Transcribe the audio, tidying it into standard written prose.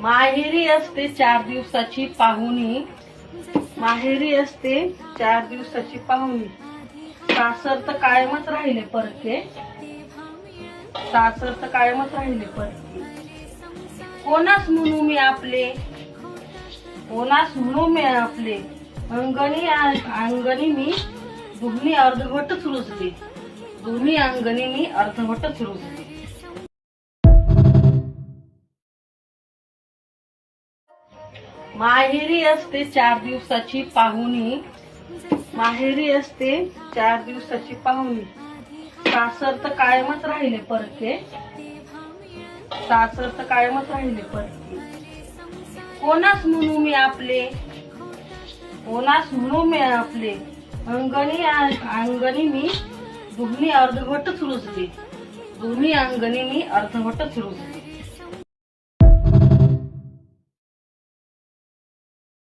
माहेरी असते 4 दिवसाची पाहुणी, माहेरी असते 4 दिवसाची पाहुणी. सासर तर कायमच राहिले परके, सासर तर कायमच राहिले परके. कोणास म्हणू मी आपले, कोणास म्हणू मी आपले. अंगणी मी दोन्ही अर्धवटच रुजले, दोन्ही अंगणी मी अर्धवटच रुजले. माहेरी असते 4 दिवसाची पाहुणी, माहेरी असते 4 दिवसाची पाहुणी. सासर तर कायमच राहिले परके, सासर तर कायमच राहिले परके. कोणास म्हणू मी आपले, कोणास म्हणू मी आपले. अंगणी मी दोन्ही अर्धवटच रुजले, दोन्ही अंगणी मी अर्धवटच रुजले.